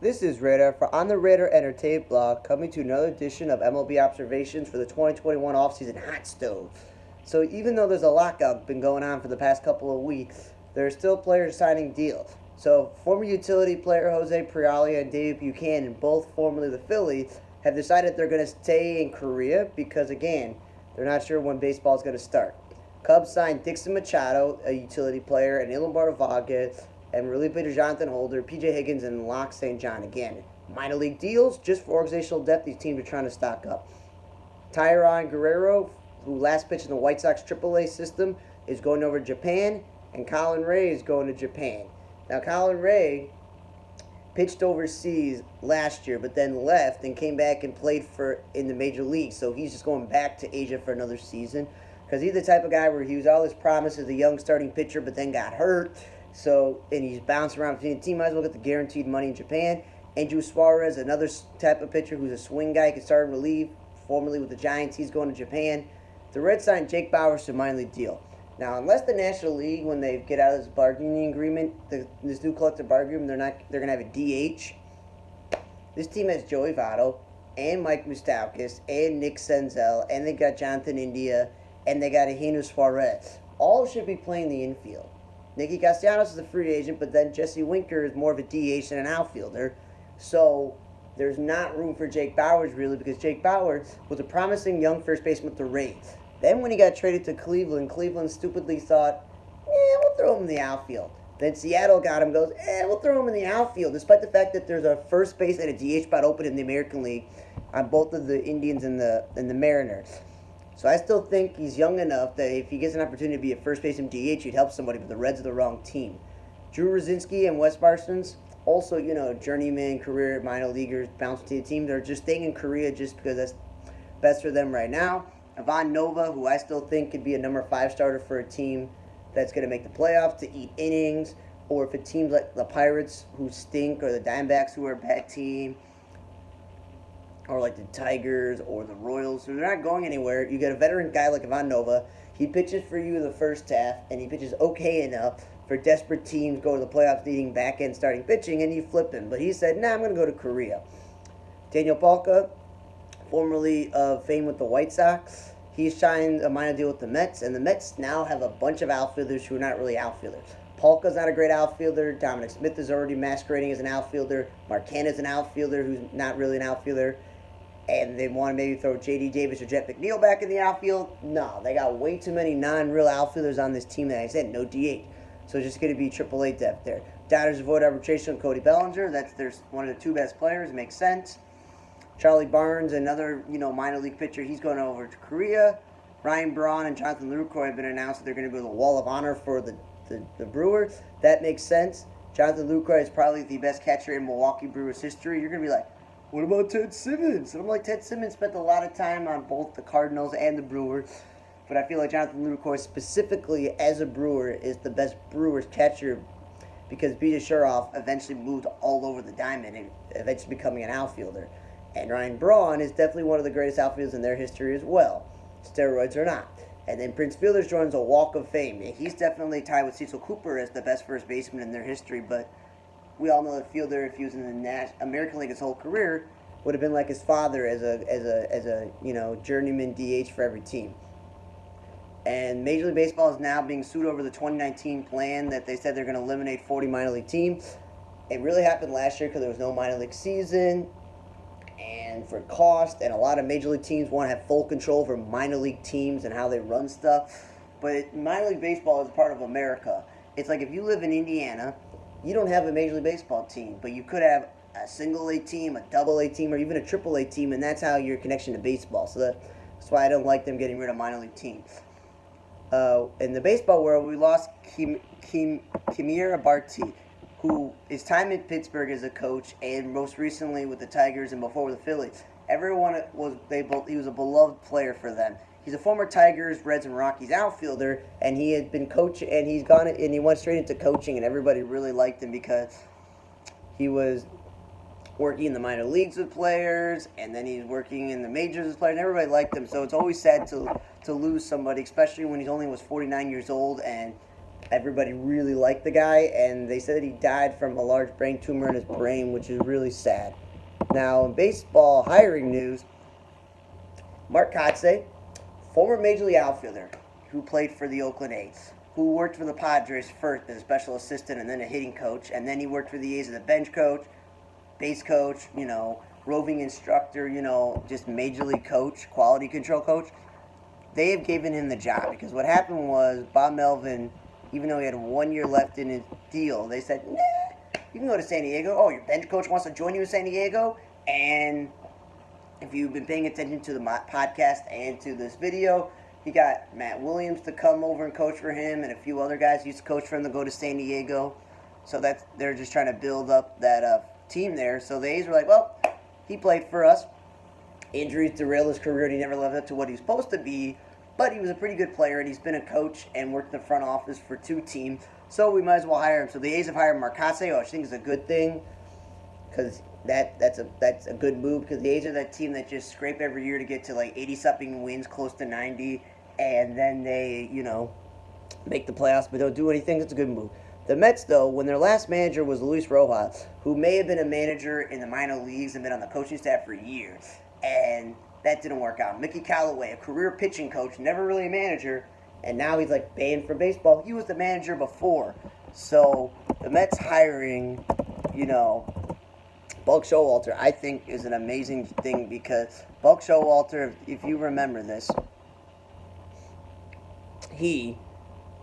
This is Radar for On the Radar Entertainment blog, coming to another edition of MLB Observations for the 2021 offseason hot stove. So even though there's a lockout been going on for the past couple of weeks, there are still players signing deals. So former utility player Jose Prialia and David Buchanan, both formerly the Phillies, have decided they're going to stay in Korea because, again, they're not sure when baseball is going to start. Cubs signed Dixon Machado, a utility player, and Ilimbar Vargas, and relief pitcher Jonathan Holder, P.J. Higgins, and Locke St. John. Again, minor league deals just for organizational depth. These teams are trying to stock up. Tyron Guerrero, who last pitched in the White Sox AAA system, is going over to Japan, and Colin Ray is going to Japan. Now, Colin Ray pitched overseas last year, but then left and came back and played in the major leagues. So he's just going back to Asia for another season, because he's the type of guy where he was all his promise as a young starting pitcher, but then got hurt. And he's bounced around between the team. Might as well get the guaranteed money in Japan. Andrew Suarez, another type of pitcher who's a swing guy, can start and relieve. Formerly with the Giants, he's going to Japan. The Reds signed Jake Bauers to a minor league deal. Now, unless the National League, when they get out of this bargaining agreement, this new collective bargaining agreement, they're going to have a DH. This team has Joey Votto and Mike Moustakas and Nick Senzel, and they got Jonathan India, and they got Eugenio Suarez. All should be playing the infield. Nicky Castellanos is a free agent, but then Jesse Winker is more of a DH than an outfielder. So there's not room for Jake Bauers, really, because Jake Bauers was a promising young first baseman with the Rays. Then when he got traded to Cleveland stupidly thought, we'll throw him in the outfield. Then Seattle got him, goes, we'll throw him in the outfield, despite the fact that there's a first base and a DH spot open in the American League on both of the Indians and the Mariners. So I still think he's young enough that if he gets an opportunity to be a first baseman DH, he'd help somebody, but the Reds are the wrong team. Drew Rosinski and Wes Parsons, also, journeyman career minor leaguers bouncing to the team. They're just staying in Korea just because that's best for them right now. Ivan Nova, who I still think could be a number 5 starter for a team that's going to make the playoffs to eat innings, or if a team like the Pirates who stink, or the Diamondbacks who are a bad team, or like the Tigers or the Royals, so they're not going anywhere. You get a veteran guy like Ivan Nova. He pitches for you in the first half, and he pitches okay enough for desperate teams go to the playoffs needing back-end starting pitching, and you flip him. But he said, I'm going to go to Korea. Daniel Palka, formerly of fame with the White Sox, he's signed a minor deal with the Mets, and the Mets now have a bunch of outfielders who are not really outfielders. Polka's not a great outfielder. Dominic Smith is already masquerading as an outfielder. Marquez is an outfielder who's not really an outfielder. And they want to maybe throw J.D. Davis or Jet McNeil back in the outfield. No, they got way too many non-real outfielders on this team that I said, no DH. So it's just going to be AAA depth there. Dodgers avoid arbitration on Cody Bellinger. That's one of the 2 best players. It makes sense. Charlie Barnes, another minor league pitcher, he's going over to Korea. Ryan Braun and Jonathan Lucroy have been announced that they're going to go to the Wall of Honor for the Brewers. That makes sense. Jonathan Lucroy is probably the best catcher in Milwaukee Brewers history. You're going to be like, what about Ted Simmons? And I'm like, Ted Simmons spent a lot of time on both the Cardinals and the Brewers. But I feel like Jonathan Lucroy, specifically as a Brewer, is the best Brewers catcher because B.J. Sherroff eventually moved all over the diamond and eventually becoming an outfielder. And Ryan Braun is definitely one of the greatest outfielders in their history as well, steroids or not. And then Prince Fielder joins a Walk of Fame. He's definitely tied with Cecil Cooper as the best first baseman in their history, but we all know that Fielder, if he was in the American League his whole career, would have been like his father as a journeyman DH for every team. And Major League Baseball is now being sued over the 2019 plan that they said they're going to eliminate 40 minor league teams. It really happened last year because there was no minor league season, and for cost, and a lot of major league teams want to have full control over minor league teams and how they run stuff. But minor league baseball is part of America. It's like if you live in Indiana, you don't have a Major League Baseball team, but you could have a single A team, a double A team, or even a triple A team, and that's how your connection to baseball. So that's why I don't like them getting rid of minor league teams. In the baseball world, we lost Kimira Barti, who his time in Pittsburgh as a coach, and most recently with the Tigers and before with the Phillies. He was a beloved player for them. He's a former Tigers, Reds, and Rockies outfielder, and he had been coaching, and he went straight into coaching, and everybody really liked him because he was working in the minor leagues with players, and then he's working in the majors with players, and everybody liked him. So it's always sad to lose somebody, especially when he only was 49 years old, and everybody really liked the guy, and they said that he died from a large brain tumor in his brain, which is really sad. Now, in baseball hiring news, Mark Kazi, former Major League outfielder who played for the Oakland A's, who worked for the Padres first as a special assistant and then a hitting coach, and then he worked for the A's as a bench coach, base coach, roving instructor, just major league coach, quality control coach. They have given him the job because what happened was Bob Melvin, even though he had 1 year left in his deal, they said, nah, you can go to San Diego. Oh, your bench coach wants to join you in San Diego? And if you've been paying attention to the podcast and to this video, he got Matt Williams to come over and coach for him, and a few other guys used to coach for him to go to San Diego. So they're just trying to build up that team there. So the A's were like, well, he played for us. Injuries derailed his career, and he never lived up to what he was supposed to be. But he was a pretty good player, and he's been a coach and worked in the front office for 2 teams. So we might as well hire him. So the A's have hired Mark Kazi, which I think is a good thing, because that's a good move. Because the A's are that team that just scrape every year to get to like 80-something wins, close to 90, and then they make the playoffs, but don't do anything. It's a good move. The Mets, though, when their last manager was Luis Rojas, who may have been a manager in the minor leagues and been on the coaching staff for years, and that didn't work out. Mickey Callaway, a career pitching coach, never really a manager, and now he's like banned from baseball. He was the manager before. So the Mets hiring, Buck Showalter, I think is an amazing thing because Buck Showalter, if you remember this, he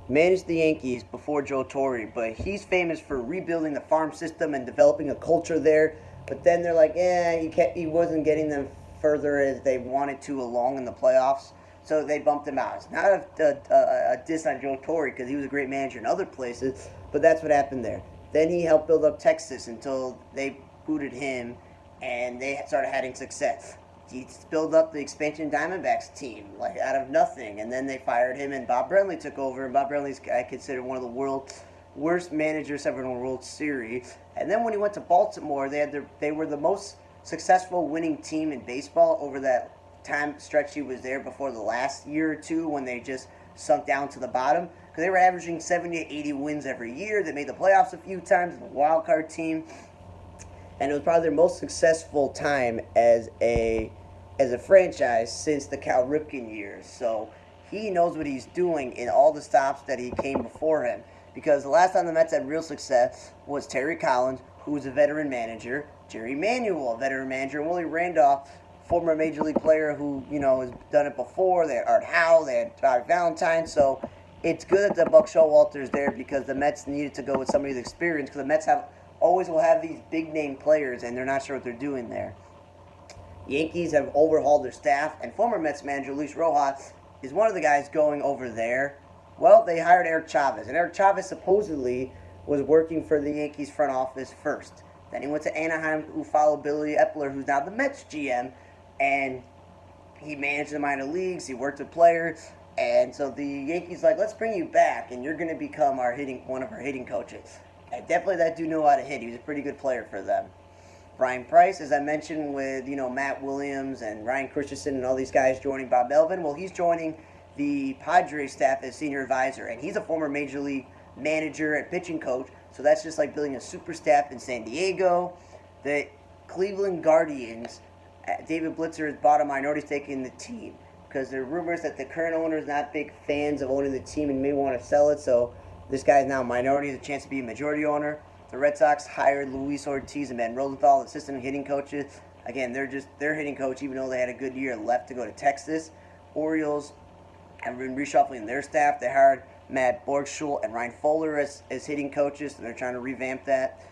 managed the Yankees before Joe Torre, but he's famous for rebuilding the farm system and developing a culture there. But then they're like, he wasn't getting them further as they wanted to along in the playoffs, so they bumped him out. It's not a diss on Joe Torre because he was a great manager in other places, but that's what happened there. Then he helped build up Texas until they booted him, and they started having success. He built up the expansion Diamondbacks team like out of nothing, and then they fired him, and Bob Brenly took over. And Bob Brenly's, I consider, one of the world's worst managers ever in a World Series. And then when he went to Baltimore, they were the most successful winning team in baseball over that time stretch he was there before the last year or two when they just sunk down to the bottom. Because they were averaging 70 to 80 wins every year. They made the playoffs a few times as a wild card team. And it was probably their most successful time as a franchise since the Cal Ripken years. So he knows what he's doing in all the stops that he came before him. Because the last time the Mets had real success was Terry Collins, who was a veteran manager, Jerry Manuel, a veteran manager, and Willie Randolph, former Major League player who, has done it before. They had Art Howe, they had Bobby Valentine. So it's good that the Buck Showalter's there because the Mets needed to go with somebody with experience because the Mets always will have these big-name players, and they're not sure what they're doing there. Yankees have overhauled their staff, and former Mets manager Luis Rojas is one of the guys going over there. Well, they hired Eric Chavez, and Eric Chavez supposedly was working for the Yankees front office first. Then he went to Anaheim, who followed Billy Epler, who's now the Mets GM, and he managed the minor leagues, he worked with players, and so the Yankees like, let's bring you back, and you're going to become one of our hitting coaches. And definitely that dude knew how to hit. He was a pretty good player for them. Brian Price, as I mentioned, with Matt Williams and Ryan Christensen and all these guys joining Bob Melvin. Well, he's joining the Padres staff as senior advisor, and he's a former Major League manager and pitching coach. So that's just like building a super staff in San Diego. The Cleveland Guardians, David Blitzer has bought a minority stake in the team because there are rumors that the current owner is not big fans of owning the team and may want to sell it. So this guy is now a minority, has a chance to be a majority owner. The Red Sox hired Luis Ortiz and Ben Rosenthal, assistant hitting coaches. Again, they're hitting coach, even though they had a good year left to go to Texas. Orioles have been reshuffling their staff. They hired Matt Borgschul and Ryan Fuller as hitting coaches, and they're trying to revamp that.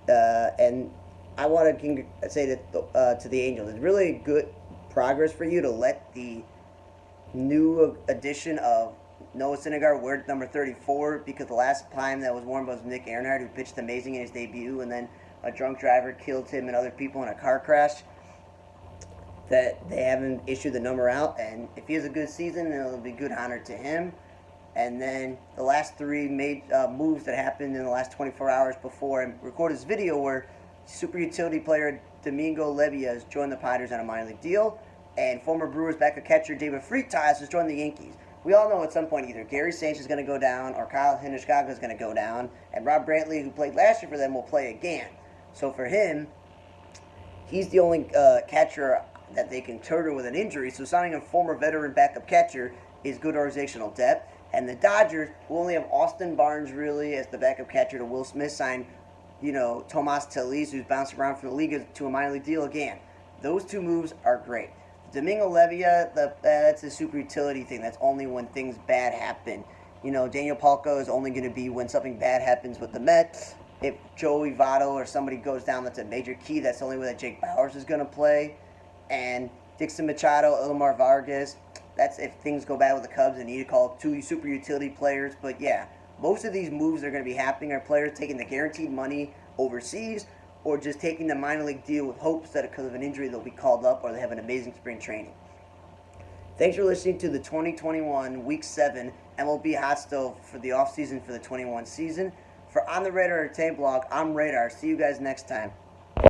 And I want to say that to the Angels, it's really good progress for you to let the new addition of Noah Syndergaard wear number 34 because the last time that was worn was Nick Earnhardt, who pitched amazing in his debut, and then a drunk driver killed him and other people in a car crash. That they haven't issued the number out, and if he has a good season, it'll be good honor to him. And then the last 3 moves that happened in the last 24 hours before I recorded this video where super utility player Domingo Levy has joined the Padres on a minor league deal, and former Brewers backup catcher David Freitas has joined the Yankees. we all know at some point either Gary Sanchez is going to go down or Kyle Hinischkaga is going to go down, and Rob Brantley, who played last year for them, will play again. So for him, he's the only catcher that they can turtle with an injury, so signing a former veteran backup catcher is good organizational depth. And the Dodgers, who only have Austin Barnes really as the backup catcher to Will Smith, signed, Tomas Telis, who's bounced around from the league to a minor league deal again. Those two moves are great. Domingo Levia, that's a super utility thing. That's only when things bad happen. Daniel Palco is only going to be when something bad happens with the Mets. If Joey Votto or somebody goes down, that's a major key. That's the only way that Jake Bauers is going to play. And Dixon Machado, Omar Vargas, that's if things go bad with the Cubs and need to call two super utility players. But yeah, most of these moves that are going to be happening are players taking the guaranteed money overseas or just taking the minor league deal with hopes that because of an injury they'll be called up or they have an amazing spring training. Thanks for listening to the 2021 Week 7 MLB Hotstove for the offseason for the 21 season. For On the Radar Entertainment Blog, I'm Radar. See you guys next time.